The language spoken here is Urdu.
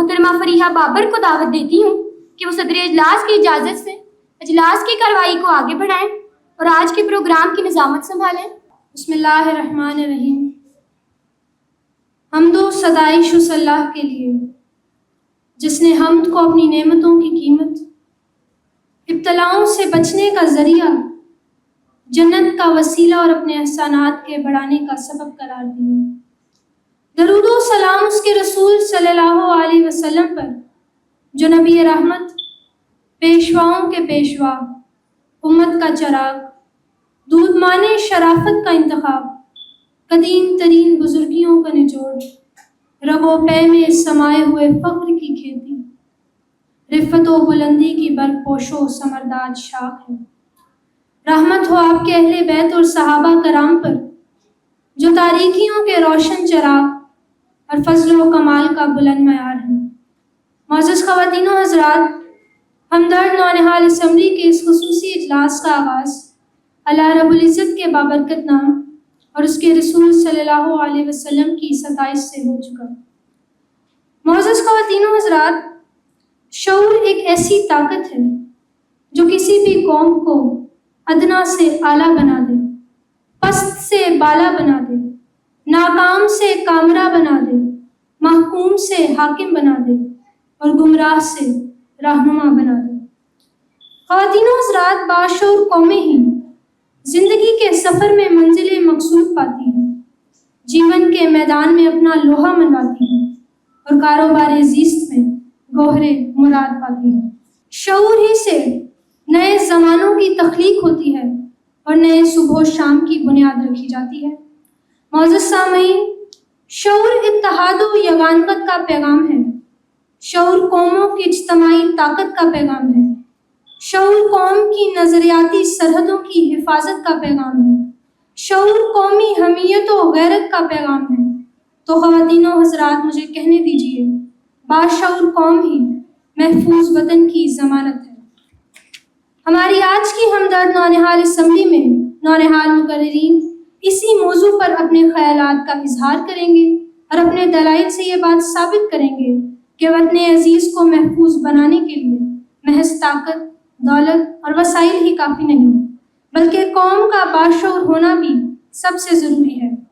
محترمہ فریحہ بابر کو دعوت دیتی ہوں کہ وہ صدر اجلاس کی اجازت سے اجلاس کی کارروائی کو آگے بڑھائیں اور آج کے پروگرام کی نظامت سنبھالیں۔ بسم اللہ الرحمن الرحیم۔ حمد و ستائش اس اللہ کے لیے جس نے حمد کو اپنی نعمتوں کی قیمت، ابتلاؤں سے بچنے کا ذریعہ، جنت کا وسیلہ اور اپنے احسانات کے بڑھانے کا سبب قرار دیا۔ درود و سلام اس کے رسول صلی اللہ علیہ وسلم پر جو نبی رحمت، پیشواؤں کے پیشوا، امت کا چراغ، دودھ مانے شرافت کا انتخاب، قدیم ترین بزرگیوں کا نچوڑ، رگ و پے میں سمائے ہوئے فخر کی کھیتی، رفت و بلندی کی برپوش و سمرداد شاخ ہے۔ رحمت ہو آپ کے اہل بیت اور صحابہ کرام پر جو تاریکیوں کے روشن چراغ اور فضل و کمال کا بلند معیار ہے۔ معزز خواتین و حضرات، ہمدرد نونہال اسمبلی کے اس خصوصی اجلاس کا آغاز اللہ رب العزت کے بابرکت نام اور اس کے رسول صلی اللہ علیہ وسلم کی ستائش سے ہو چکا۔ معزز خواتین و حضرات، شعور ایک ایسی طاقت ہے جو کسی بھی قوم کو ادنا سے اعلیٰ بنا دے، پست سے بالا بنا دے، ناکام سے کامرہ بنا دے، محکوم سے حاکم بنا دے اور گمراہ سے رہنما بنا دے۔ خواتین و حضرات، باشعور قومیں ہی زندگی کے سفر میں منزل مقصود پاتی ہیں، جیون کے میدان میں اپنا لوہا منواتی ہیں اور کاروبار زیست میں گوہر مراد پاتی ہیں۔ شعور ہی سے نئے زمانوں کی تخلیق ہوتی ہے اور نئے صبح و شام کی بنیاد رکھی جاتی ہے۔ معزز سامعین، شعور اتحاد و یگانگت کا پیغام ہے، شعور قوموں کی اجتماعی طاقت کا پیغام ہے، شعور قوم کی نظریاتی سرحدوں کی حفاظت کا پیغام ہے، شعور قومی حمیت و غیرت کا پیغام ہے۔ تو خواتین و حضرات، مجھے کہنے دیجیے، باشعور قوم ہی محفوظ وطن کی ضمانت ہے۔ ہماری آج کی ہمدرد نونہال اسمبلی میں نونہال مقررین اسی موضوع پر اپنے خیالات کا اظہار کریں گے اور اپنے دلائل سے یہ بات ثابت کریں گے کہ وطن عزیز کو محفوظ بنانے کے لیے محض طاقت، دولت اور وسائل ہی کافی نہیں، بلکہ قوم کا باشعور ہونا بھی سب سے ضروری ہے۔